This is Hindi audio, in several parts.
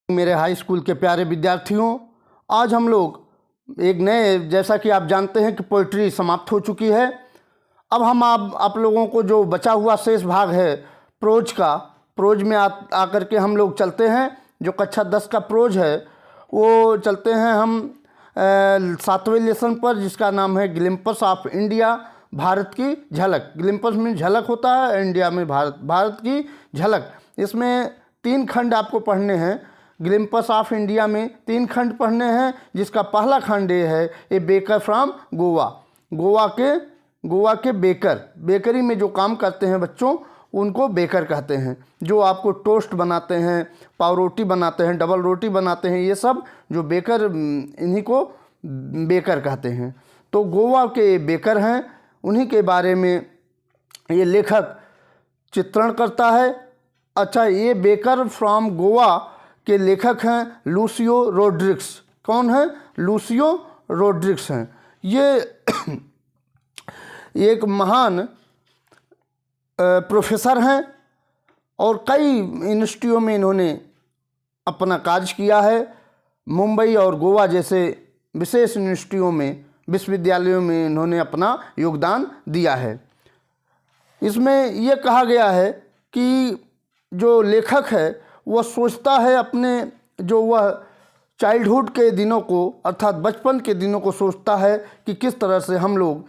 मेरे हाई स्कूल के प्यारे विद्यार्थियों, आज हम लोग एक नए, जैसा कि आप जानते हैं कि पोइट्री समाप्त हो चुकी है। अब हम आप लोगों को जो बचा हुआ शेष भाग है प्रोज में आकर के हम लोग चलते हैं। जो कक्षा 10 का प्रोज है वो चलते हैं हम 7वें लेसन पर, जिसका नाम है ग्लिम्पस ऑफ इंडिया, भारत की झलक। ग्लिम्पस में झलक होता है, इंडिया में भारत की झलक। इसमें 3 खंड आपको पढ़ने हैं। ग्लिम्पस ऑफ इंडिया में 3 खंड पढ़ने हैं, जिसका पहला खंड ये है, a baker from Goa. Goa के बेकरी में जो काम करते हैं बच्चों, उनको बेकर कहते हैं। जो आपको टोस्ट बनाते हैं, पाव रोटी बनाते हैं, डबल रोटी बनाते हैं, ये सब जो बेकर, इन्हीं को बेकर कहते हैं। तो गोवा के बेकर हैं, उन्हीं के बारे में ये लेखक चित्रण करता है। अच्छा, ये बेकर फ्रॉम गोवा के लेखक हैं लूसियो रोड्रिग्स। कौन है? लूसियो रोड्रिग्स हैं। ये एक महान प्रोफेसर हैं और कई यूनिवर्सिटियों में इन्होंने अपना कार्य किया है। मुंबई और गोवा जैसे विशेष यूनिवर्सिटियों में, विश्वविद्यालयों में इन्होंने अपना योगदान दिया है। इसमें यह कहा गया है कि जो लेखक है वह सोचता है अपने, जो वह चाइल्डहुड के दिनों को, अर्थात बचपन के दिनों को सोचता है कि किस तरह से हम लोग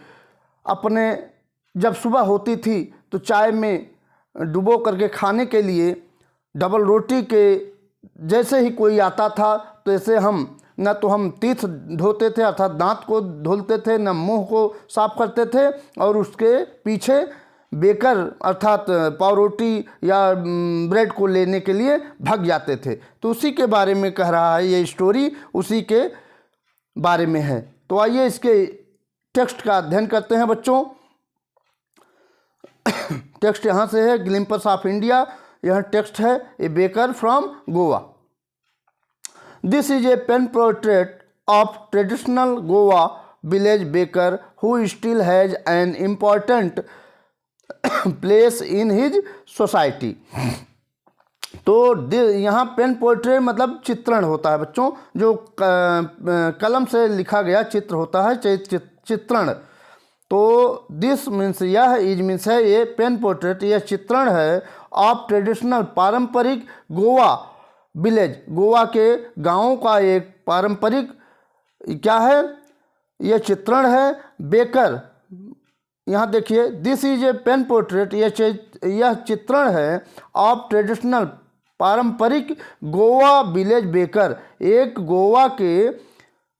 अपने, जब सुबह होती थी तो चाय में डुबो करके खाने के लिए डबल रोटी के जैसे ही कोई आता था तो ऐसे हम न तो हम तीथ धोते थे, अर्थात दांत को धुलते थे, न मुंह को साफ करते थे, और उसके पीछे बेकर अर्थात पाव रोटी या ब्रेड को लेने के लिए भाग जाते थे। तो उसी के बारे में कह रहा है ये स्टोरी, उसी के बारे में है। तो आइए इसके टेक्स्ट का अध्ययन करते हैं बच्चों। टेक्स्ट यहाँ से है, ग्लिम्पस ऑफ इंडिया। यह टेक्स्ट है, a baker from Goa. This is a pen portrait of traditional Goa village baker who still has an important place in his society. तो यहाँ पेन पोर्ट्रेट मतलब चित्रण होता है बच्चों, जो कलम से लिखा गया चित्र होता है, चित्रण। तो दिस मीन्स, यह इज मीन्स है, ये पेन पोर्ट्रेट, यह चित्रण है ऑफ ट्रेडिशनल पारंपरिक गोवा विलेज, गोवा के गाँव का एक पारंपरिक क्या है, यह चित्रण है। बेकर, यहाँ देखिए, this is a pen portrait, यह चित्रण है ऑफ ट्रेडिशनल पारंपरिक गोवा विलेज बेकर, एक गोवा के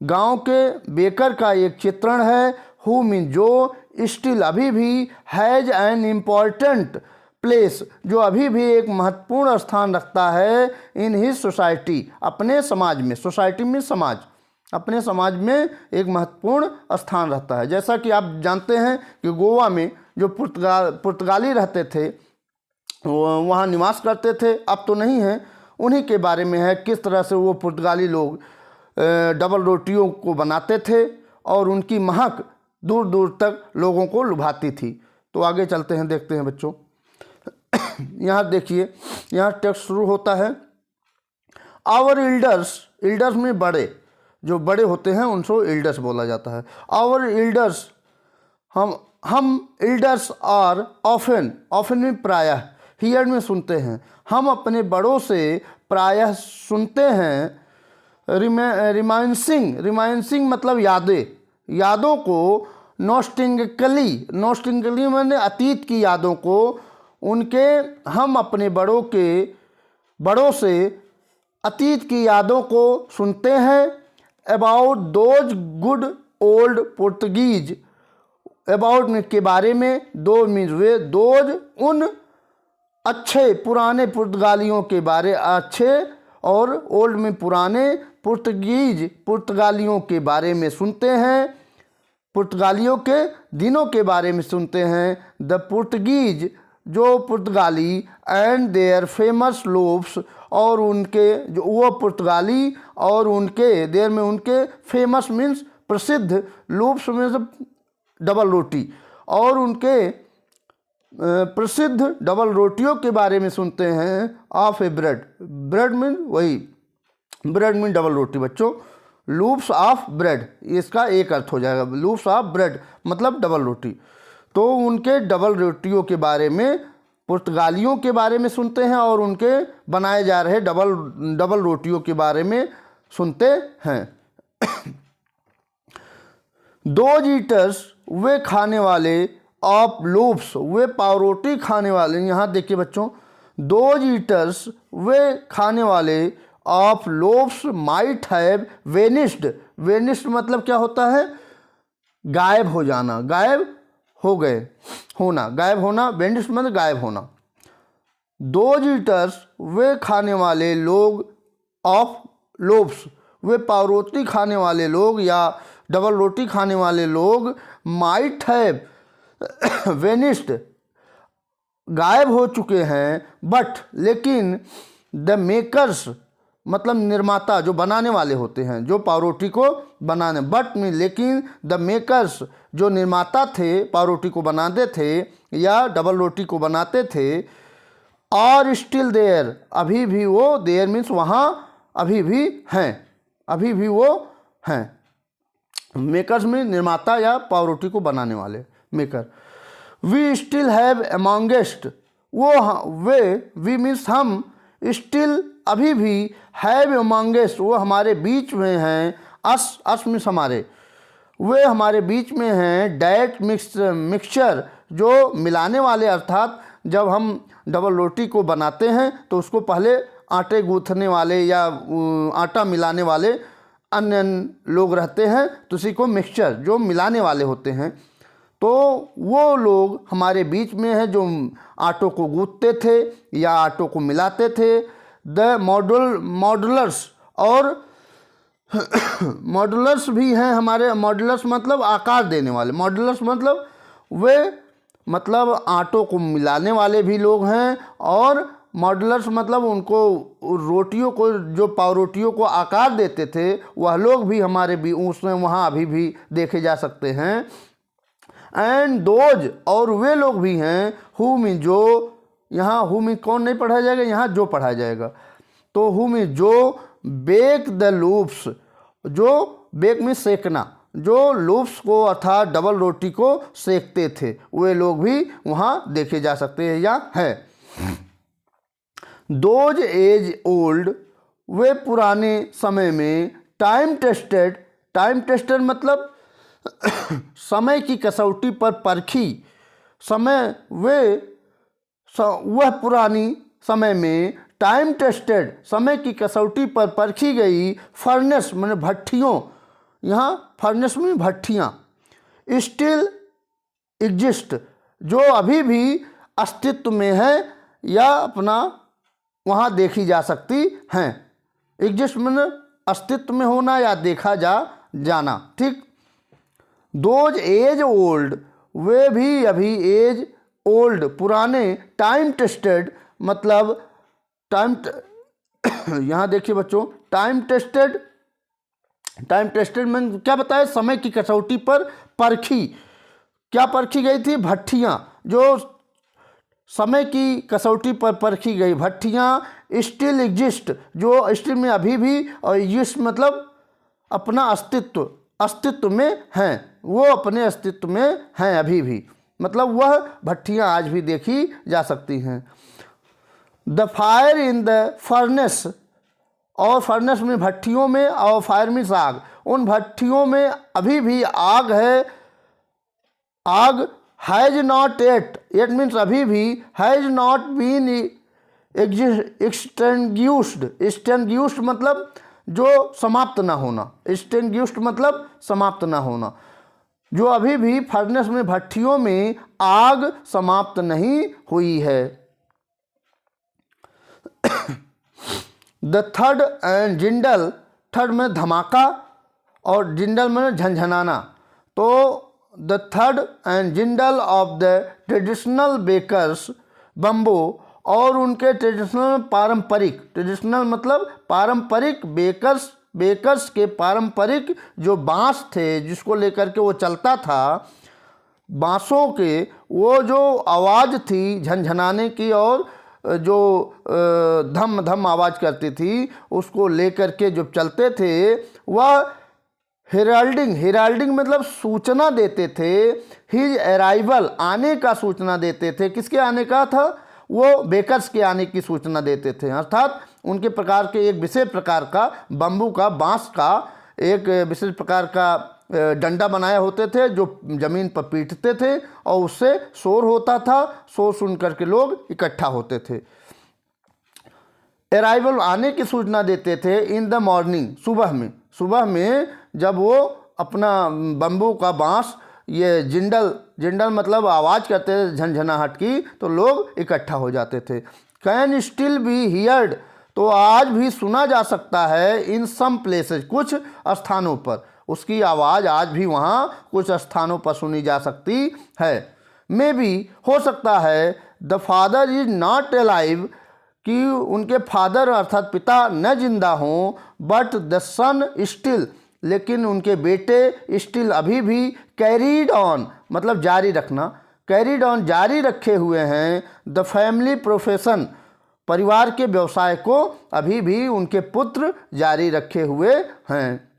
गांव के बेकर का एक चित्रण है। हु मीन, जो स्टिल अभी भी, हैज़ एन इम्पॉर्टेंट प्लेस, जो अभी भी एक महत्वपूर्ण स्थान रखता है, इन हिज सोसाइटी, अपने समाज में। सोसाइटी में समाज, अपने समाज में एक महत्वपूर्ण स्थान रहता है। जैसा कि आप जानते हैं कि गोवा में जो पुर्तगाली रहते थे, वहाँ निवास करते थे, अब तो नहीं है। उन्हीं के बारे में है, किस तरह से वो पुर्तगाली लोग डबल रोटियों को बनाते थे और उनकी महक दूर दूर तक लोगों को लुभाती थी। तो आगे चलते हैं, देखते हैं बच्चों। यहाँ देखिए, यहाँ टेक्स्ट शुरू होता है, आवर इल्डर्स में बड़े, जो बड़े होते हैं उनको इल्डर्स बोला जाता है। आवर इल्डर्स, हम इल्डर्स आर ऑफन में प्रायः, हियर में सुनते हैं, हम अपने बड़ों से प्रायः सुनते हैं। रिमाइंसिंग मतलब यादों को, नॉस्टिंगली मैंने अतीत की यादों को, उनके, हम अपने बड़ों से अतीत की यादों को सुनते हैं। About those good old Portuguese, about के बारे में, दो मीन्स वे, दोज उन अच्छे पुराने पुर्तगालियों के बारे, अच्छे और ओल्ड में पुराने, पुर्तगालियों के बारे में सुनते हैं, पुर्तगालियों के दिनों के बारे में सुनते हैं। द पुर्तगीज, जो पुर्तगाली, एंड देयर फेमस लोव्स, और उनके, जो वो पुर्तगाली और उनके, देर में उनके, फेमस मीन्स प्रसिद्ध, लोव्स मीन्स डबल रोटी, और उनके प्रसिद्ध डबल रोटियों के बारे में सुनते हैं। Of A bread, bread mean वही ब्रेड मीन डबल रोटी बच्चों, लूप्स ऑफ ब्रेड इसका एक अर्थ हो जाएगा, लूप्स ऑफ ब्रेड मतलब डबल रोटी। तो उनके डबल रोटियों के बारे में, पुर्तगालियों के बारे में सुनते हैं और उनके बनाए जा रहे डबल रोटियों के बारे में सुनते हैं। दोज ईटर्स वे खाने वाले ऑफ लूप्स, वे पावरोटी खाने वाले, यहाँ देखिए बच्चों, दोज ईटर्स वे खाने वाले of loaves might have vanished, vanished मतलब क्या होता है, गायब हो जाना, गायब हो गए, होना, गायब होना, वेनिस्ड मतलब गायब होना। दोज ईटर्स वे खाने वाले लोग ऑफ लोव्स, वे पावरोटी खाने वाले लोग या डबल रोटी खाने वाले लोग माइट हैव वेनिस्ड गायब हो चुके हैं, बट लेकिन द मेकर्स मतलब निर्माता जो बनाने वाले होते हैं, जो पावरोटी को बनाने, बट में लेकिन द मेकर्स जो निर्माता थे, पावरोटी को बनाते थे या डबल रोटी को बनाते थे, और स्टिल देयर अभी भी वो, देयर मीन्स वहाँ अभी भी हैं, अभी भी वो हैं। मेकर्स में निर्माता या पावरोटी को बनाने वाले, मेकर। वी स्टिल हैव अमॉन्गेस्ट, वो वे, वी मीन्स हम, स्टिल अभी भी, हैव अमॉन्गेस्ट वो हमारे बीच में हैं, अस मीन्स हमारे, वे हमारे बीच में हैं, डैट मिक्सचर जो मिलाने वाले, अर्थात जब हम डबल रोटी को बनाते हैं तो उसको पहले आटे गूँथने वाले या आटा मिलाने वाले अन्य लोग रहते हैं, तो उसी को मिक्सचर जो मिलाने वाले होते हैं, तो वो लोग हमारे बीच में हैं जो आटों को गूँथते थे या आटों को मिलाते थे। द मॉडुलर्स, और मॉडुलर्स भी हैं हमारे, मॉडुलर्स मतलब आकार देने वाले, मॉडुलर्स मतलब वे मतलब आटों को मिलाने वाले भी लोग हैं, और मॉडुलर्स मतलब उनको रोटियों को, जो पावरोटियों को आकार देते थे, वह लोग भी हमारे भी उसमें वहाँ अभी भी देखे जा सकते हैं। एंड दोज, और वे लोग भी हैं, हु में जो, यहाँ हु में कौन नहीं पढ़ा जाएगा, यहाँ जो पढ़ा जाएगा, तो हु में जो बेक द लूप्स, जो बेक में सेकना, जो लूप्स को अर्थात डबल रोटी को सेकते थे, वे लोग भी वहाँ देखे जा सकते हैं या है। दोज एज ओल्ड, वे पुराने समय में, टाइम टेस्टेड, टाइम टेस्टेड मतलब समय की कसौटी पर परखी, समय वह पुरानी समय में, टाइम टेस्टेड समय की कसौटी पर परखी गई, फर्नेस मैंने भट्ठियों, यहाँ फर्नेस में भट्ठियाँ, स्टिल एग्जिस्ट जो अभी भी अस्तित्व में है या अपना वहाँ देखी जा सकती हैं, एग्जिस्ट मैंने अस्तित्व में होना या देखा जाना, ठीक। दोज एज ओल्ड, वे भी अभी, एज ओल्ड पुराने, टाइम टेस्टेड मतलब टाइम यहाँ देखिए बच्चों, टाइम टेस्टेड, टाइम टेस्टेड में क्या बताया, समय की कसौटी पर परखी, क्या परखी गई थी, भट्ठियाँ, जो समय की कसौटी पर परखी गई भट्ठियाँ, स्टिल एग्जिस्ट जो स्टिल में अभी भी, और एग्जिस्ट मतलब अपना अस्तित्व, अस्तित्व में हैं, वो अपने अस्तित्व में हैं अभी भी, मतलब वह भट्ठियाँ आज भी देखी जा सकती हैं। The fire in the furnace, और फर्नेस में भट्ठियों में, और फायर मीन्स आग, उन भट्ठियों में अभी भी आग है, आग हैज नॉट एट मीन्स अभी भी, has not been extinguished, extinguished मतलब जो समाप्त ना होना, एक्सटिंग्विश्ड मतलब समाप्त ना होना, जो अभी भी फर्नेस में भट्ठियों में आग समाप्त नहीं हुई है। द थर्ड एंड जिंडल, थर्ड में धमाका और जिंडल में झंझनाना, तो द थर्ड and jingle of the traditional bakers bamboo, और उनके ट्रेडिशनल पारंपरिक, ट्रेडिशनल मतलब पारंपरिक, बेकर्स के पारंपरिक जो बांस थे जिसको लेकर के वो चलता था, बांसों के वो जो आवाज़ थी झनझनाने की और जो धम धम आवाज़ करती थी उसको लेकर के जो चलते थे वह हेराल्डिंग मतलब सूचना देते थे। हिज अराइवल आने का सूचना देते थे। किसके आने का था? वो बेकर्स के आने की सूचना देते थे। अर्थात उनके प्रकार के एक विशेष प्रकार का बम्बू का बांस का एक विशेष प्रकार का डंडा बनाए होते थे जो ज़मीन पर पीटते थे और उससे शोर होता था। शोर सुन करके लोग इकट्ठा होते थे। अराइवल आने की सूचना देते थे इन द मॉर्निंग सुबह में जब वो अपना बम्बू का बांस ये जिंडल मतलब आवाज़ करते थे झनझनाहट की, तो लोग इकट्ठा हो जाते थे। कैन स्टिल बी हियर्ड तो आज भी सुना जा सकता है इन सम प्लेसेस कुछ स्थानों पर। उसकी आवाज़ आज भी वहाँ कुछ स्थानों पर सुनी जा सकती है। मे बी हो सकता है the father is not alive कि उनके फादर अर्थात पिता न जिंदा हों, बट द सन स्टिल लेकिन उनके बेटे स्टिल अभी भी कैरीड ऑन मतलब जारी रखना, कैरीड ऑन जारी रखे हुए हैं द फैमिली प्रोफेशन परिवार के व्यवसाय को अभी भी उनके पुत्र जारी रखे हुए हैं।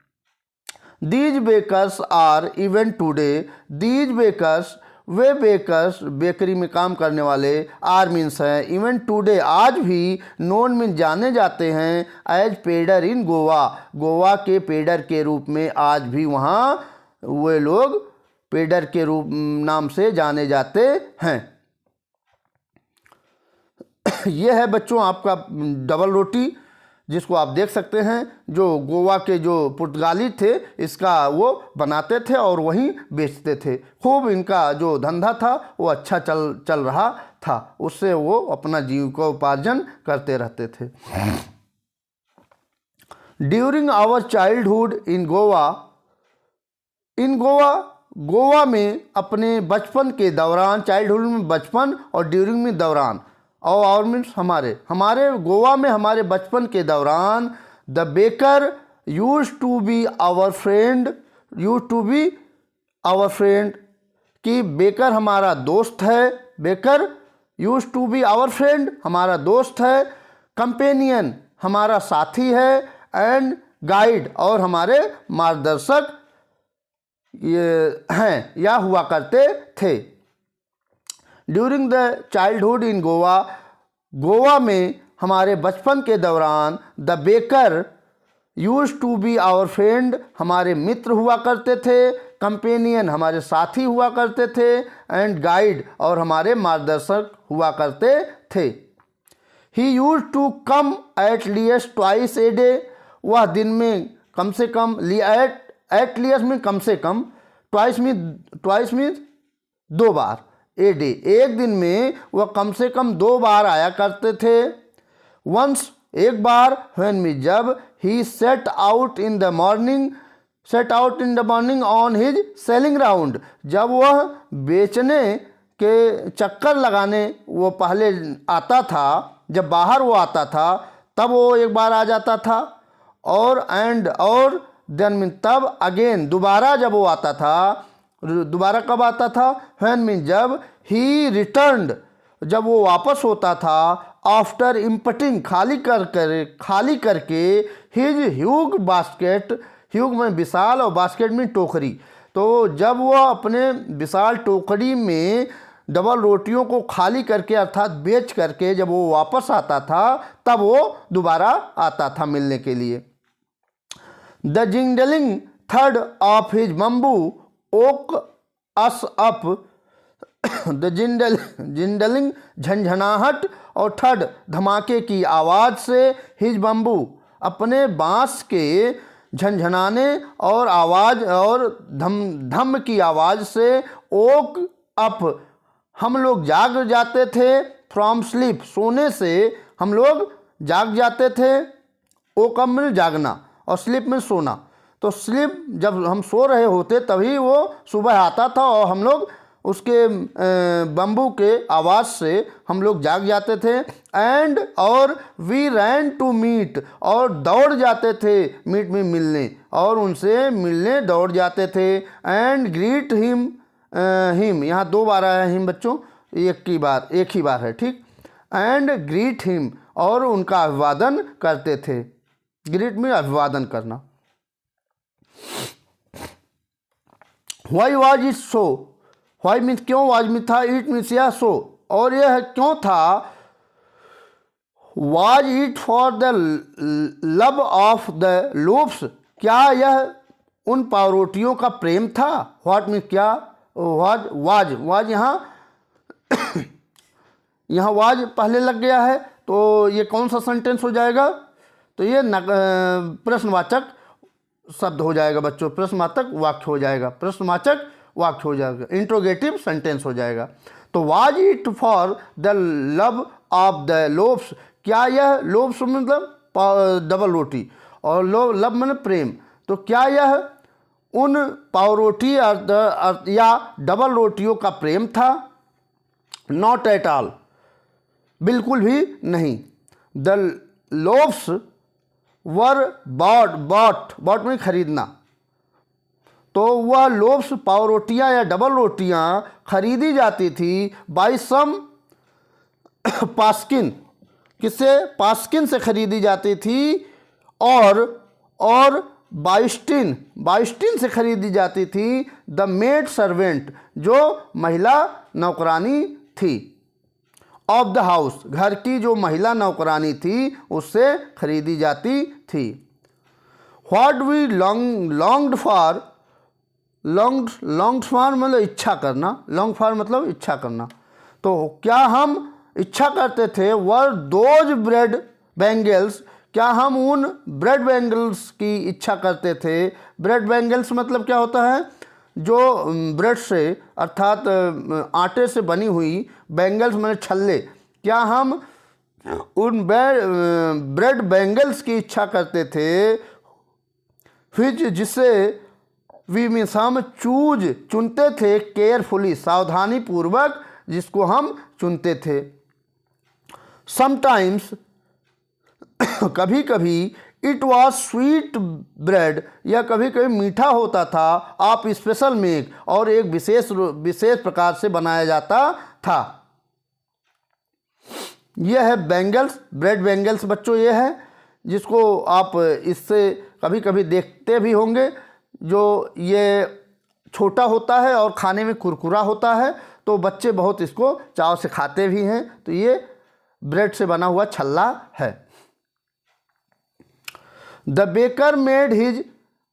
These bakers are even today these bakers वे बेकर्स बेकरी में काम करने वाले आर मीन्स हैं इवन टूडे आज भी नोन मीन जाने जाते हैं एज पेडर इन गोवा के पेडर के रूप में आज भी वहाँ वे लोग पेडर के रूप नाम से जाने जाते हैं। यह है बच्चों आपका डबल रोटी जिसको आप देख सकते हैं जो गोवा के जो पुर्तगाली थे इसका वो बनाते थे और वहीं बेचते थे। खूब इनका जो धंधा था वो अच्छा चल रहा था, उससे वो अपना जीविकोपार्जन करते रहते थे। During our childhood in Goa में अपने बचपन के दौरान, चाइल्डहुड में बचपन और ड्यूरिंग में दौरान और मीन्स हमारे गोवा में हमारे बचपन के दौरान the baker used to be our friend कि बेकर हमारा दोस्त है। Baker used to be our friend हमारा दोस्त है, कंपेनियन हमारा साथी है, एंड गाइड और हमारे मार्गदर्शक ये हैं या हुआ करते थे। During the childhood in Goa में हमारे बचपन के दौरान the baker used to be our friend हमारे मित्र हुआ करते थे, कंपेनियन हमारे साथी हुआ करते थे, एंड गाइड और हमारे मार्गदर्शक हुआ करते थे। He used to come at least twice a day वह दिन में कम से कम एट लीस्ट में कम से कम, ट्वाइस में 2 बार, ए डे एक दिन में वह कम से कम 2 बार आया करते थे। वंस एक बार, व्हेन में जब, he set out in the morning on his selling round जब वह बेचने के चक्कर लगाने वो पहले आता था, जब बाहर वो आता था तब वो एक बार आ जाता था, और देन मीन तब अगेन दोबारा जब वो आता था, दोबारा कब आता था? व्हेन मीन जब, ही रिटर्न्ड जब वो वापस होता था, आफ्टर इम्पटिंग खाली करके हिज ह्यूग बास्केट, ह्यूग में विशाल और बास्केट में टोकरी, तो जब वो अपने विशाल टोकरी में डबल रोटियों को खाली करके अर्थात बेच करके जब वो वापस आता था तब वो दोबारा आता था मिलने के लिए। द जिंगलिंग थर्ड of his bamboo woke us up the jingling झंझनाहट और थर्ड धमाके की आवाज़ से हिज बम्बू अपने बांस के झंझनाने और आवाज़ और धम की आवाज़ से ओक अप हम लोग जाग जाते थे, फ्रॉम स्लीप सोने से हम लोग जाग जाते थे। ओक अप में जागना और स्लीप में सोना, तो स्लीप जब हम सो रहे होते तभी वो सुबह आता था और हम लोग उसके बम्बू के आवाज़ से हम लोग जाग जाते थे। एंड और वी रैन टू मीट और दौड़ जाते थे मीट में मिलने और उनसे मिलने दौड़ जाते थे। एंड ग्रीट हिम यहाँ 2 बार आया हिम बच्चों, एक ही बार है ठीक। एंड ग्रीट हिम, और उनका अभिवादन करते थे। ग्रीट में अभिवादन करना। Why was it so, why means क्यों, वाज मीन्स था, इट मीन्स यह, सो और यह क्यों था। Was it for the love of the loaves, क्या यह उन पावरोटियों का प्रेम था। व्हाट मीन्स क्या, वाज यहाँ वाज पहले लग गया है, तो ये कौन सा सेंटेंस हो जाएगा, तो ये प्रश्नवाचक शब्द हो जाएगा बच्चों, प्रश्नवाचक वाक्य हो जाएगा, प्रश्नवाचक वाक्य हो जाएगा, इंट्रोगेटिव सेंटेंस हो जाएगा। तो was it for the love of the loaves, क्या यह, लोव्स मतलब डबल रोटी और लव मतलब प्रेम, तो क्या यह उन पावरोटी या डबल रोटियों का प्रेम था। नॉट एट ऑल, बिल्कुल भी नहीं। द लोव्स वर बॉट में खरीदना, तो वह लोव्स पावरोटियाँ या डबल रोटियाँ खरीदी जाती थी बाई सम पास्किन, किससे, पास्किन से खरीदी जाती थी, और बाइस्टिन से खरीदी जाती थी। द मेड सर्वेंट, जो महिला नौकरानी थी, ऑफ द हाउस, घर की जो महिला नौकरानी थी उससे खरीदी जाती थी। What we longed for, longed for मतलब इच्छा करना, लॉन्ग फॉर मतलब इच्छा करना, तो क्या हम इच्छा करते थे। वर दोज ब्रेड बैंगल्स, क्या हम उन ब्रेड बैंगल्स की इच्छा करते थे। ब्रेड बैंगल्स मतलब क्या होता है, जो ब्रेड से अर्थात आटे से बनी हुई, बैंगल्स मतलब छल्ले, क्या हम उन ब्रेड बैंगल्स की इच्छा करते थे। फिर जिसे वी मीन्स हम चुनते थे, केयरफुली सावधानी पूर्वक जिसको हम चुनते थे। समटाइम्स कभी कभी, इट वॉज स्वीट ब्रेड, यह कभी कभी मीठा होता था। आप स्पेशल मेक, और एक विशेष प्रकार से बनाया जाता था। यह है बैंगल्स, ब्रेड बैंगल्स बच्चों, ये है जिसको आप इससे कभी कभी देखते भी होंगे, जो ये छोटा होता है और खाने में कुरकुरा होता है, तो बच्चे बहुत इसको चाव से खाते भी हैं। तो ये ब्रेड से बना हुआ छल्ला है। The baker made his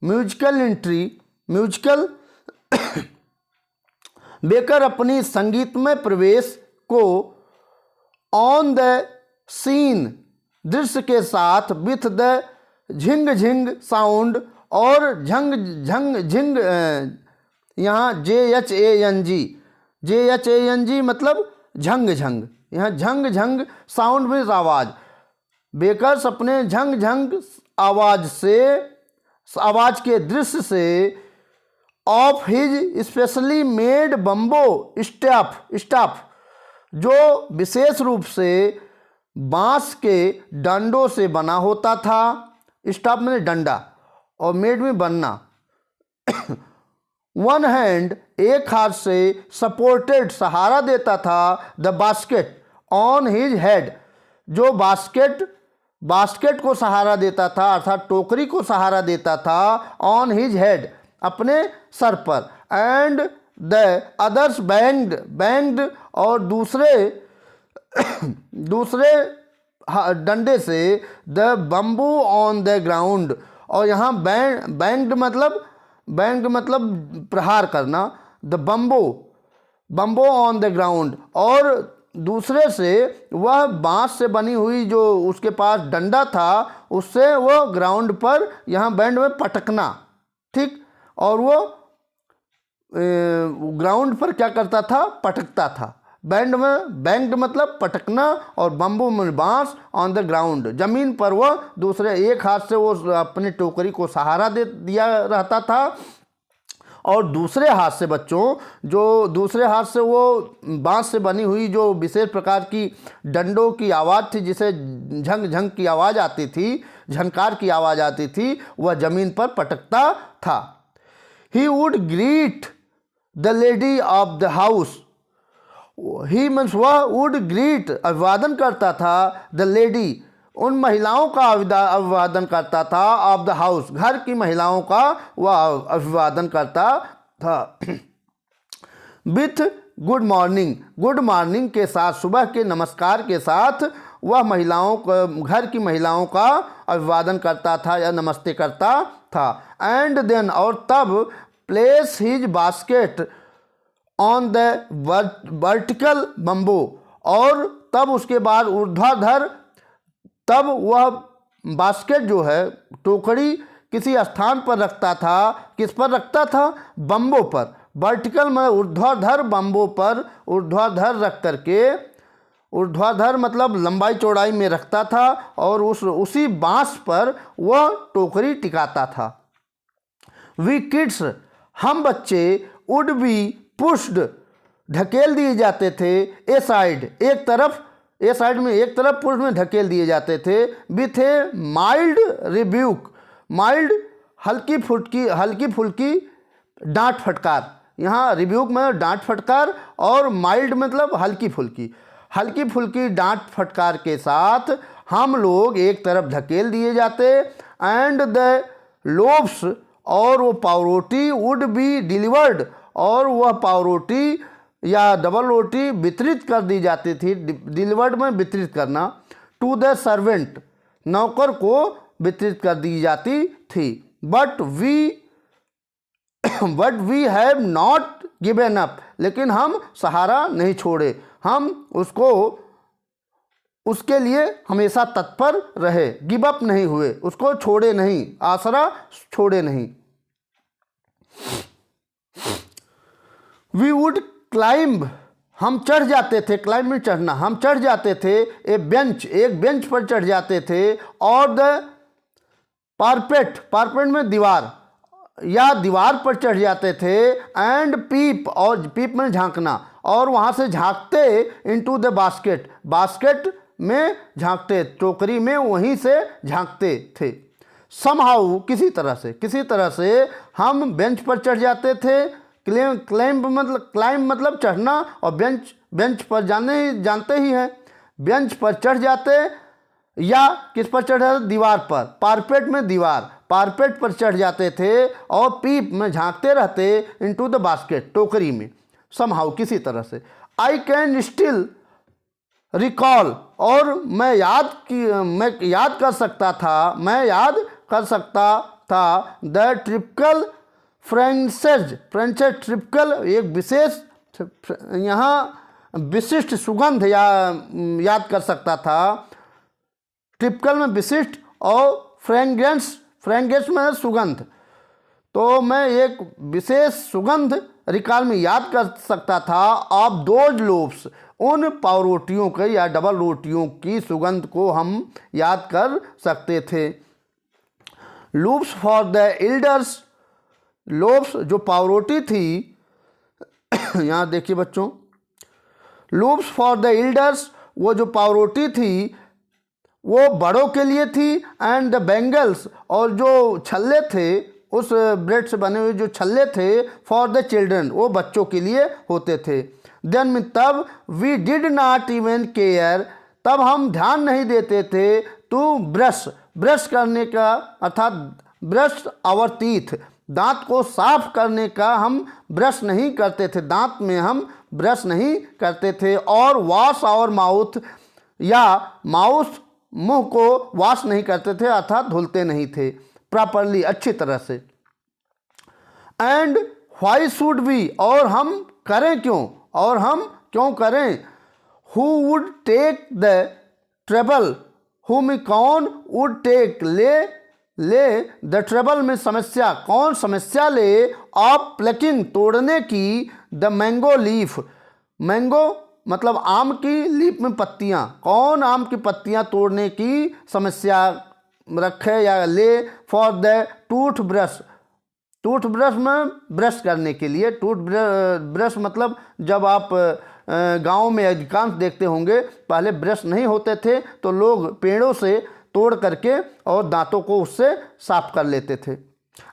musical baker अपनी संगीतमय प्रवेश को ऑन द सीन, दृश्य के साथ, विथ द झिंग झिंग साउंड, और झिंग यहाँ JHANG मतलब झंग झंग, यहाँ झंग झंग साउंड में आवाज़। बेकर्स अपने झंग झंग आवाज़ के दृश्य से, of his specially made bamboo staff, जो विशेष रूप से बांस के डंडों से बना होता था। स्टाफ में डंडा और मेड में बनना। वन हैंड, एक हाथ से, सपोर्टेड सहारा देता था, the basket on his head, जो बास्केट को सहारा देता था, अर्थात टोकरी को सहारा देता था, ऑन हिज हेड अपने सर पर, एंड द अदर्स बैंग्ड और दूसरे डंडे से, the bamboo on the ground, और यहाँ बैंग्ड मतलब प्रहार करना, the bamboo on the ground, और दूसरे से वह बांस से बनी हुई जो उसके पास डंडा था उससे वो ग्राउंड पर, यहाँ बैंड में पटकना, ठीक, और वो ग्राउंड पर क्या करता था, पटकता था। बैंग्ड मतलब पटकना, और बम्बू में बांस, ऑन द ग्राउंड जमीन पर वो दूसरे एक हाथ से वो अपनी टोकरी को सहारा दे दिया रहता था, और दूसरे हाथ से बच्चों, जो दूसरे हाथ से वो बांस से बनी हुई जो विशेष प्रकार की डंडों की आवाज़ थी, जिसे झंग झंग की आवाज़ आती थी, झनकार की आवाज़ आती थी, वह जमीन पर पटकता था। He would greet the lady of the house, he means वह वुड ग्रीट अभिवादन करता था द लेडी उन महिलाओं का अभिवादन करता था ऑफ द हाउस घर की महिलाओं का वह अभिवादन करता था विथ गुड मॉर्निंग के साथ सुबह के नमस्कार के साथ वह महिलाओं घर की महिलाओं का अभिवादन करता था या नमस्ते करता था। एंड देन और तब place his basket on the vertical bamboo और तब उसके बाद ऊर्ध्वाधर तब वह बास्केट जो है टोकरी किसी स्थान पर रखता था। किस पर रखता था? बम्बो पर। वर्टिकल में ऊर्ध्वाधर बम्बो पर ऊर्ध्वाधर रख करके ऊर्ध्वाधर मतलब लंबाई चौड़ाई में रखता था और उसी बांस पर वह टोकरी टिकाता था। वी किड्स हम बच्चे वुड बी पुश्ड ढकेल दिए जाते थे ए साइड एक तरफ पुश में ढकेल दिए जाते थे with A mild rebuke mild हल्की फुल्की डांट फटकार। यहाँ रिब्यूक में डांट फटकार और माइल्ड मतलब हल्की फुल्की डांट फटकार के साथ हम लोग एक तरफ ढकेल दिए जाते। एंड द लोब्स और वो पावरोटी वुड बी डिलीवर्ड और वह पावरोटी या डबल रोटी वितरित कर दी जाती थी। डिलीवर्ड में वितरित करना। टू द सर्वेंट नौकर को वितरित कर दी जाती थी। But we have not given up लेकिन हम सहारा नहीं छोड़े। हम उसके लिए हमेशा तत्पर रहे। गिव अप नहीं हुए, उसको छोड़े नहीं, आसरा छोड़े नहीं। वी वुड क्लाइंब हम चढ़ जाते थे। क्लाइंब में चढ़ना। हम चढ़ जाते थे एक बेंच पर चढ़ जाते थे। और द पारपेट में दीवार या दीवार पर चढ़ जाते थे। एंड पीप और पीप में झांकना और वहाँ से झांकते इनटू द बास्केट में झांकते टोकरी में वहीं से झांकते थे। समहाउ किसी तरह से हम बेंच पर चढ़ जाते थे। क्लाइंब मतलब चढ़ना और बेंच पर जानते ही हैं। बेंच पर चढ़ जाते या किस पर चढ़ जाते? दीवार पर। पारपेट पर चढ़ जाते थे और पीप में झांकते रहते इनटू द बास्केट टोकरी में। समहाउ किसी तरह से। आई कैन स्टिल रिकॉल और मैं याद कर सकता था द ट्रिपिकल फ्रेंचेज ट्रिपिकल एक विशेष यहाँ विशिष्ट सुगंध याद कर सकता था। ट्रिपिकल में विशिष्ट और फ्रेंग्रेंस में सुगंध। तो मैं एक विशेष सुगंध रिकॉल में याद कर सकता था। ऑफ दोज लोब्स उन पावरोटियों के या डबल रोटियों की सुगंध को हम याद कर सकते थे। Loops for the elders lobes जो पावरोटी थी यहाँ देखिए बच्चों। लूप्स फॉर द एल्डर्स वो जो पावरोटी थी वो बड़ों के लिए थी। एंड द बैंगल्स और जो छल्ले थे उस ब्रेड से बने हुए जो छल्ले थे फॉर द चिल्ड्रन वो बच्चों के लिए होते थे। देन में तब we did not even care तब हम ध्यान नहीं देते थे टू ब्रश करने का अर्थात ब्रश आवर टीथ दांत को साफ करने का हम ब्रश नहीं करते थे। दांत में हम ब्रश नहीं करते थे। और वॉश आवर माउथ या माउथ मुंह को वॉश नहीं करते थे अर्थात धुलते नहीं थे प्रॉपरली अच्छी तरह से। एंड व्हाई शुड वी और हम करें क्यों करें। Who would take the trouble who में कौन वुड टेक ले द ट्रबल में समस्या कौन समस्या ले ऑफ प्लकिंग तोड़ने की द मैंगो लीफ मैंगो मतलब आम की लीफ में पत्तियां कौन आम की पत्तियां तोड़ने की समस्या रखे या ले। फॉर द टूथब्रश में ब्रश करने के लिए। टूथब्रश मतलब जब आप गांव में अधिकांश देखते होंगे पहले ब्रश नहीं होते थे तो लोग पेड़ों से तोड़ करके और दांतों को उससे साफ कर लेते थे।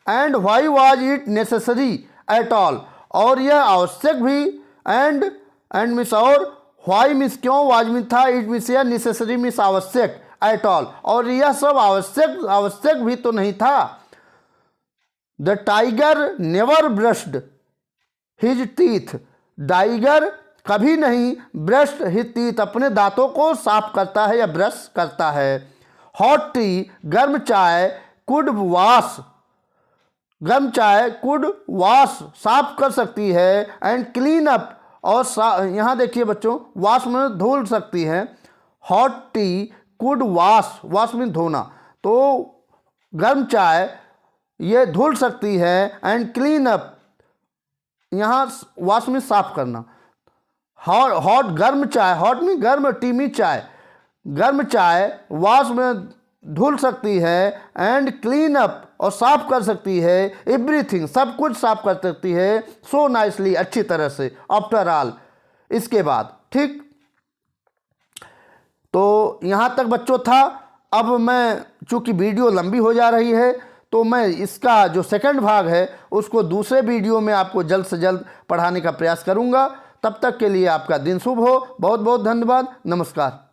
And why was it necessary at all और यह आवश्यक भी। एंड एंड मीन्स और, व्हाई मीन्स क्यों, वाज मीन्स था, इट मीन्स या, नेसेसरी मीन्स आवश्यक, एट ऑल और यह सब आवश्यक भी तो नहीं था। The tiger never brushed his teeth, tiger कभी नहीं ब्रश्ड हिज टीथ अपने दांतों को साफ करता है या ब्रश करता है। हॉट टी गर्म चाय, कुड वॉश, गर्म चाय कुड वॉश साफ कर सकती है, एंड क्लीन अप और यहाँ देखिए बच्चों, वॉश में धुल सकती है। Hot T could wash, wash में धोना, तो गर्म चाय ये धुल सकती है, एंड क्लीन अप यहाँ वॉश में साफ करना। हॉट गर्म चाय, हॉट में गर्म, टी में चाय, गर्म चाय वॉश में धुल सकती है, एंड क्लीन अप और साफ कर सकती है, एवरीथिंग सब कुछ साफ कर सकती है, सो नाइसली अच्छी तरह से, आफ्टर ऑल इसके बाद। ठीक, तो यहाँ तक बच्चों था। अब मैं चूँकि वीडियो लंबी हो जा रही है तो मैं इसका जो सेकंड भाग है उसको दूसरे वीडियो में आपको जल्द से जल्द पढ़ाने का प्रयास करूँगा। तब तक के लिए आपका दिन शुभ हो। बहुत बहुत धन्यवाद। नमस्कार।